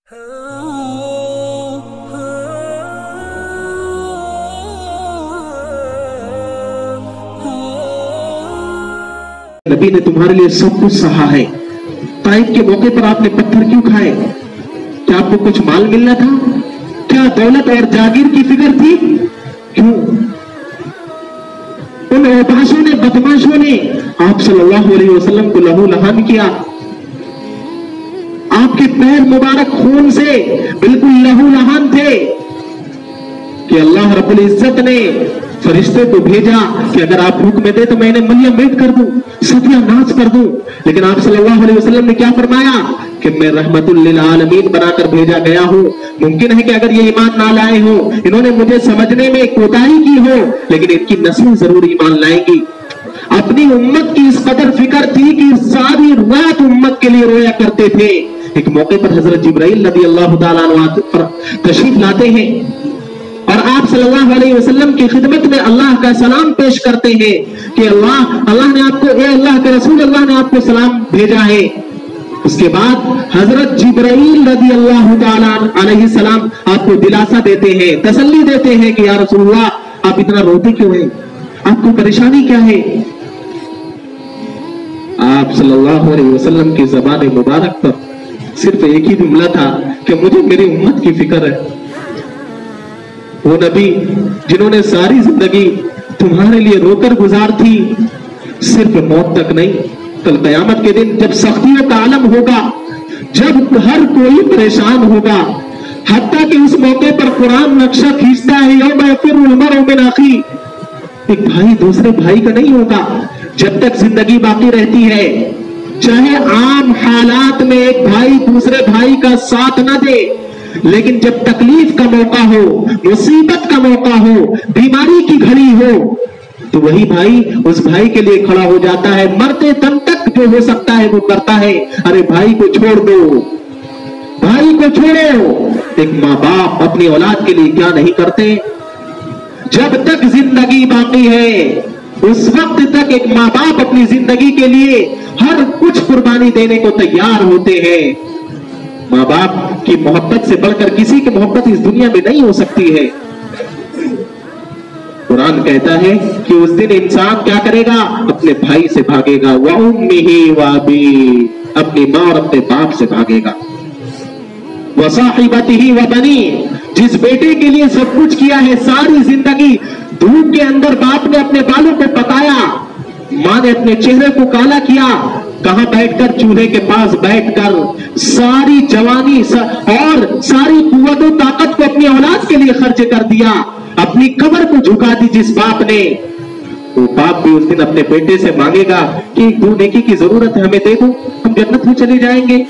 नबी ने तुम्हारे लिए सब कुछ सहा है। ताइफ के मौके पर आपने पत्थर क्यों खाए? क्या आपको कुछ माल मिलना था? क्या दौलत और जागीर की फिक्र थी? क्यों? उन औपाशों ने, बदमाशों ने आप सल्लल्लाहु अलैहि वसल्लम को लहू लहान किया। आपके पैर मुबारक खून से बिल्कुल लहू लहान थे कि अल्लाह रब्बुल इज्जत ने फरिश्ते को भेजा कि अगर आप हुक्म दे तो मैं इन्हें मलिया मेट कर दूं, सत्यानाश कर दूं। लेकिन आप सल्लल्लाहु अलैहि वसल्लम ने क्या फरमाया कि मैं रहमतुल लिल आलमीन बनाकर भेजा गया हूं। मुमकिन है कि अगर ये ईमान ना लाए हो, इन्होंने मुझे समझने में कोताही की हो, लेकिन इनकी नस्ल जरूर ईमान लाएंगी। अपनी उम्मत की इस कदर फिक्र थी कि सारी रात उम्मत के लिए रोया करते थे। एक मौके पर हजरत जिब्राइल रज़ी अल्लाह तआला अन्हु तशरीफ लाते हैं और आप सल्लल्लाहु अलैहि वसल्लम की खिदमत में अल्लाह का सलाम पेश करते हैं कि अल्लाह ने आपको, ए अल्लाह के रसूल, अल्लाह ने आपको सलाम भेजा है। उसके बाद हजरत जिब्राइल रज़ी अल्लाह तआला अलैहि सलाम आपको दिलासा देते हैं, तसल्ली देते हैं कि या रसूलल्लाह, आप इतना रोते क्यों हैं? आपको परेशानी क्या है? आप सल्लल्लाहु अलैहि वसल्लम की ज़बान मुबारक पर सिर्फ एक ही जुमला था कि मुझे मेरी उम्मत की फिक्र है। वो नबी जिन्होंने सारी जिंदगी तुम्हारे लिए रोकर गुजार थी, सिर्फ मौत तक नहीं, कल क़यामत के दिन जब सख्तियों का आलम होगा, जब हर कोई परेशान होगा, हत्ता कि उस मौके पर कुरान नक्शा खींचता है, यौम यफ़िर्रुल मर्उ मिन अख़ी, एक भाई दूसरे भाई का नहीं होगा। जब तक जिंदगी बाकी रहती है, चाहे आम हालात में एक भाई दूसरे भाई का साथ न दे, लेकिन जब तकलीफ का मौका हो, मुसीबत का मौका हो, बीमारी की घड़ी हो, तो वही भाई उस भाई के लिए खड़ा हो जाता है। मरते दम तक जो हो सकता है वो करता है। अरे भाई को छोड़ दो, भाई को छोड़ो। एक माँ बाप अपनी औलाद के लिए क्या नहीं करते? जब तक जिंदगी बाकी है, उस वक्त तक एक माँ बाप अपनी जिंदगी के लिए हर कुछ कुर्बानी देने को तैयार होते हैं। माँ बाप की मोहब्बत से बढ़कर किसी की मोहब्बत इस दुनिया में नहीं हो सकती है। कुरान कहता है कि उस दिन इंसान क्या करेगा? अपने भाई से भागेगा। व उम्मिही व अबी, अपनी माँ और अपने बाप से भागेगा। व साहिबतिही व बनी, जिस बेटे के लिए सब कुछ किया है, सारी जिंदगी धूप के अंदर बाप ने अपने बालों को पकाया, माँ ने अपने चेहरे को काला किया, कहां बैठकर? चूल्हे के पास बैठकर सारी जवानी और सारी कुव्वत और ताकत को अपनी औलाद के लिए खर्च कर दिया। अपनी कमर को झुका दी जिस बाप ने, वो बाप भी उस दिन अपने बेटे से मांगेगा कि दो नेकी की जरूरत है, हमें दे दो, हम जन्नत में चले जाएंगे।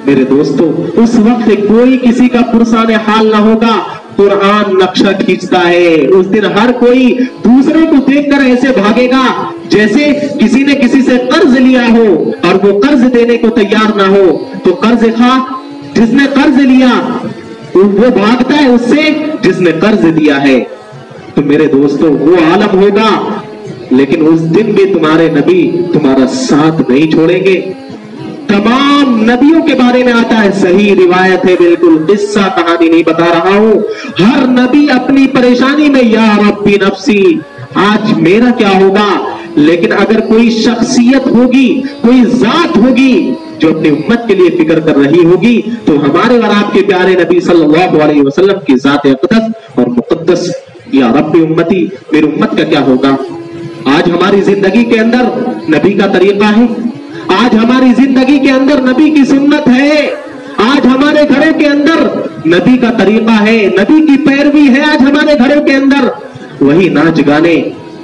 मेरे दोस्तों, उस वक्त कोई किसी का पुरसाने हाल ना होगा। कुरान नक्शा खींचता है। उस दिन हर कोई दूसरे को देखकर ऐसे भागेगा जैसे किसी ने किसी से कर्ज लिया हो और वो कर्ज देने को तैयार ना हो। तो कर्ज खा जिसने कर्ज लिया वो भागता है उससे जिसने कर्ज दिया है। तो मेरे दोस्तों, वो आलम होगा, लेकिन उस दिन भी तुम्हारे नबी तुम्हारा साथ नहीं छोड़ेंगे। तमाम नबियों के बारे में आता है, सही रिवायत है, बिल्कुल किस्सा कहानी नहीं बता रहा हूं। हर नबी अपनी परेशानी में या रब्बी नफ्सी, आज मेरा क्या होगा। लेकिन अगर कोई शख्सियत होगी, कोई जात होगी जो अपनी उम्मत के लिए फिक्र कर रही होगी, तो हमारे और आपके प्यारे नबी सल्लल्लाहु अलैहि वसल्लम की जात अक़दस और मुक़द्दस या रब्बी उम्मती, मेरी उम्मत का क्या होगा। आज हमारी जिंदगी के अंदर नबी का तरीका है, आज हमारी जिंदगी के अंदर नबी की सुन्नत है, आज हमारे घरों के अंदर नबी का तरीका है, नबी की पैरवी है। आज हमारे घरों के अंदर वही नाच गाने,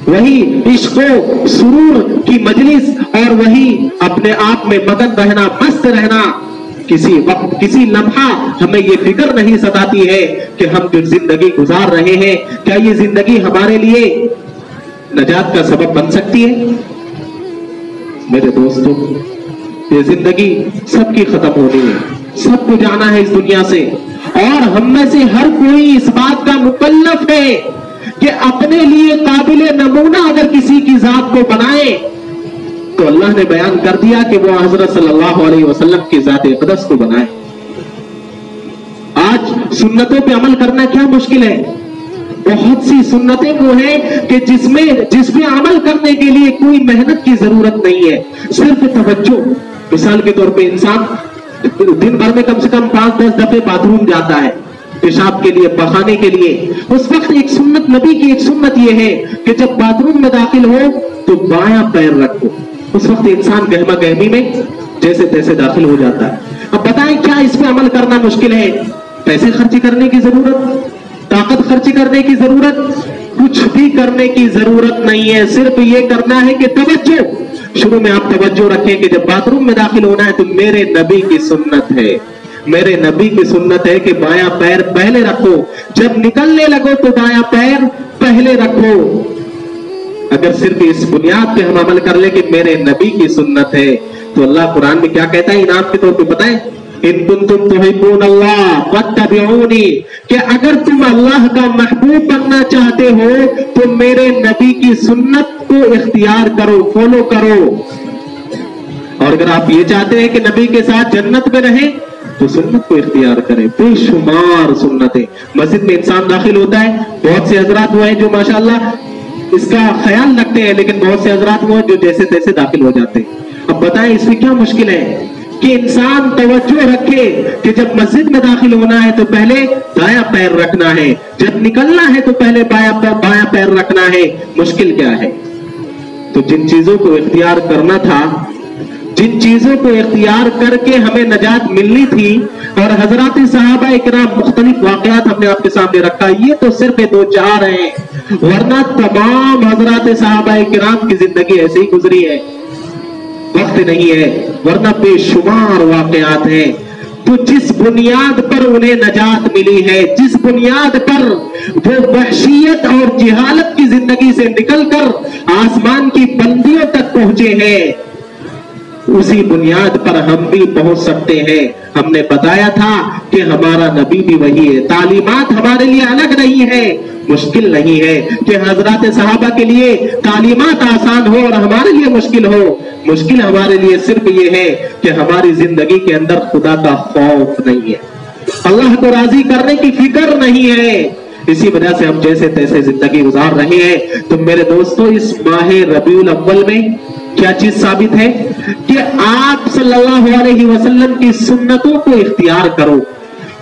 वही इश्क़ो सुरूर की मजलिस और वही अपने आप में मगन रहना, मस्त रहना। किसी वक्त, किसी लम्हा हमें ये फिक्र नहीं सताती है कि हम जो जिंदगी गुजार रहे हैं, क्या ये जिंदगी हमारे लिए नजात का सबब बन सकती है। मेरे दोस्तों, ये जिंदगी सबकी खत्म होनी है, सबको जाना है इस दुनिया से, और हम में से हर कोई इस बात का मुकल्लफ है कि अपने लिए काबिल नमूना अगर किसी की जात को बनाए, तो अल्लाह ने बयान कर दिया कि वो हजरत सल्लल्लाहु अलैहि वसल्लम की जात अक़दस को बनाए। सुन्नतों पे अमल करना क्या मुश्किल है? बहुत सी सुन्नतें वो हैं कि जिसमें अमल करने के लिए कोई मेहनत की जरूरत नहीं है, सिर्फ तवज्जो। मिसाल के तौर पे इंसान दिन भर में कम से कम 5-10 दफे बाथरूम जाता है, पेशाब के लिए, बहाने के लिए। उस वक्त एक सुन्नत, नबी की एक सुन्नत ये है कि जब बाथरूम में दाखिल हो तो बायां पैर रखो। उस वक्त इंसान गहमा गहमी में जैसे तैसे दाखिल हो जाता है। अब बताएं क्या इसमें अमल करना मुश्किल है? पैसे खर्ची करने की जरूरत, ताकत खर्ची करने की जरूरत, कुछ भी करने की जरूरत नहीं है। सिर्फ ये करना है कि तवज्जो। शुरू में आप तवज्जो रखें कि जब बाथरूम में दाखिल होना है तो मेरे नबी की सुन्नत है, मेरे नबी की सुन्नत है कि बायां पैर पहले रखो, जब निकलने लगो तो दायां पैर पहले रखो। अगर सिर्फ इस बुनियाद पे हम अमल कर ले कि मेरे नबी की सुन्नत है, तो अल्लाह कुरान में क्या कहता है इनाम के तौर पे बताएं, इन कुंतुम तुहिब्बून अल्लाह फत्तबिऊनी, कि अगर तुम अल्लाह का महबूब बनना चाहते हो तो मेरे नबी की सुन्नत को इख्तियार करो, फॉलो करो। और अगर आप ये चाहते हैं कि नबी के साथ जन्नत में रहें तो सुन्नत को इख्तियार करें। बेशुमार सुन्नतें। मस्जिद में इंसान दाखिल होता है, बहुत से हजरात वो हैं जो माशाअल्लाह इसका ख्याल रखते हैं, लेकिन बहुत से हजरात वो जो जैसे तैसे दाखिल हो जाते हैं। अब बताएं इसमें क्या मुश्किल है कि इंसान तवज्जो रखे कि जब मस्जिद में दाखिल होना है तो पहले दायां पैर रखना है, जब निकलना है तो पहले बायां पैर रखना है। मुश्किल क्या है? तो जिन चीजों को इख्तियार करना था, जिन चीजों को इख्तियार करके हमें नजात मिलनी थी, और हजरात सहाबा इकराम मुख्तलिफ वाकयात हमने आपके सामने रखा, ये तो सिर्फ 2-4 हैं, वरना तमाम हजरात सहाबा इकराम की जिंदगी ऐसे ही गुजरी है। वक्त नहीं है, वरना बेशुमार वाकयात हैं। तो जिस बुनियाद पर उन्हें नजात मिली है, जिस बुनियाद पर वो वहशियत और जिहालत की जिंदगी से निकलकर आसमान की बुलंदियों तक पहुंचे हैं, उसी बुनियाद पर हम भी पहुंच सकते हैं। हमने बताया था कि हमारा नबी भी वही है, तालीमात हमारे लिए अलग नहीं है। मुश्किल नहीं है कि हजरात सहाबा के लिए तालीमात आसान हो और हमारे लिए मुश्किल हो। मुश्किल हमारे लिए सिर्फ ये है कि हमारी जिंदगी के अंदर खुदा का खौफ नहीं है, अल्लाह को राजी करने की फिक्र नहीं है। इसी वजह से हम जैसे तैसे जिंदगी गुजार रहे हैं। तो मेरे दोस्तों, इस माह रबीउल अव्वल में क्या चीज साबित है कि आप सल्लल्लाहु अलैहि वसल्लम की सुन्नतों को इख्तियार करो।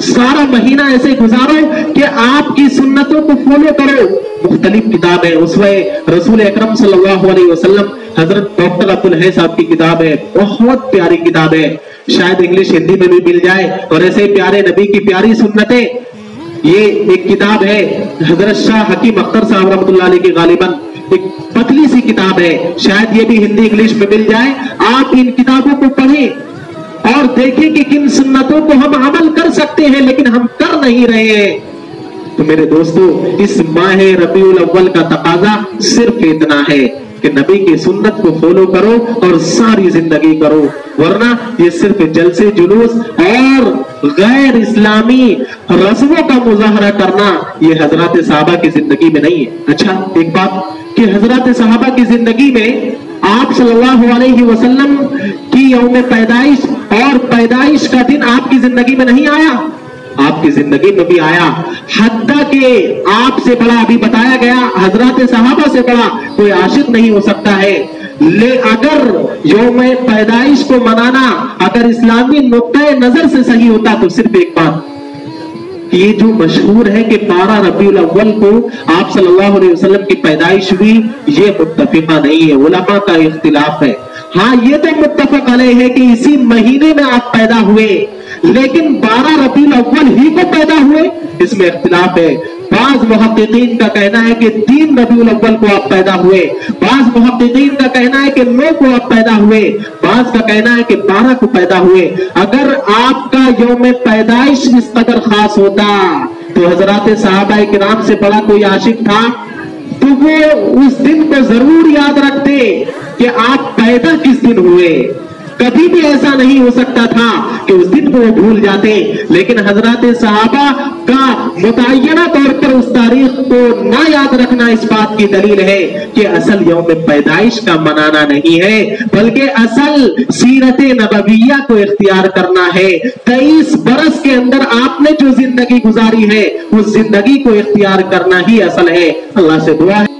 सारा महीना ऐसे गुजारो कि आपकी सुन्नतों को फॉलो करो। मुख्तलिफ किताब है, उसवे रसूल अकरम सल्लल्लाहु अलैहि वसल्लम हजरत डॉक्टर अब्दुल है साहब की किताब है, बहुत प्यारी किताब है, शायद इंग्लिश हिंदी में भी मिल जाए। और ऐसे प्यारे नबी की प्यारी सुन्नतें, ये एक किताब है हजरत शाह हकीम अख्तर साहब रहमतुल्लाह अलैह की, गालिबन एक पतली सी किताब है, शायद ये भी हिंदी इंग्लिश में मिल जाए। आप इन किताबों को पढ़ें और देखें कि किन सुन्नतों को हम अमल कर सकते हैं लेकिन हम कर नहीं रहे हैं। तो मेरे दोस्तों, इस माह रबीउल अव्वल का तकाजा सिर्फ इतना है कि नबी की सुन्नत को फॉलो करो और सारी जिंदगी करो, वरना ये सिर्फ जलसे जुलूस और गैर इस्लामी रस्मों का मुजाहरा करना ये हजरत सहाबा की जिंदगी में नहीं है। अच्छा, एक बात कि हजरत सहाबा की जिंदगी में आप सल्लल्लाहु अलैहि वसल्लम की यौम पैदाइश और पैदाइश का दिन आपकी जिंदगी में नहीं आया, आपकी जिंदगी में भी आया। हत्ता के आपसे बड़ा, अभी बताया गया, हजरत सहाबा से बड़ा कोई आशिक नहीं हो सकता है। अगर यौम पैदाइश को मनाना अगर इस्लामी नुक्ते नजर से सही होता तो सिर्फ एक बात, ये जो मशहूर है कि 12 रबीउल अव्वल को आप सल्लल्लाहु अलैहि वसल्लम की पैदाइश हुई, ये मुत्तफिका नहीं है, उलमा का इख्तिलाफ है। हाँ, ये तो मुत्तफक अलैह है कि इसी महीने में आप पैदा हुए, लेकिन 12 रबीउल अव्वल ही को पैदा हुए, इसमें इख्तिलाफ है। बाज मुहक्किकीन का कहना है कि 3 रबीउल अव्वल को आप पैदा हुए, बाज मुहक्किकीन का कहना है कि 9 को आप पैदा हुए, बाज का कहना है कि 12 को पैदा हुए। अगर आपका यौम पैदाइश इस कदर खास होता तो हजरात सहाबा किराम से बड़ा कोई आशिक था तो वो उस दिन को जरूर याद रखते कि आप पैदा किस दिन हुए। कभी भी ऐसा नहीं हो सकता था कि उस दिन को वो भूल जाते, लेकिन हजरत सहाबा का मुतय्यना तौर पर उस तारीख को ना याद रखना इस बात की दलील है कि असल यौम पैदाइश का मनाना नहीं है, बल्कि असल सीरत नबविया को इख्तियार करना है। 23 बरस के अंदर आपने نے جو زندگی گزاری ہے اس زندگی کو اختیار کرنا ہی اصل ہے. اللہ سے دعا ہے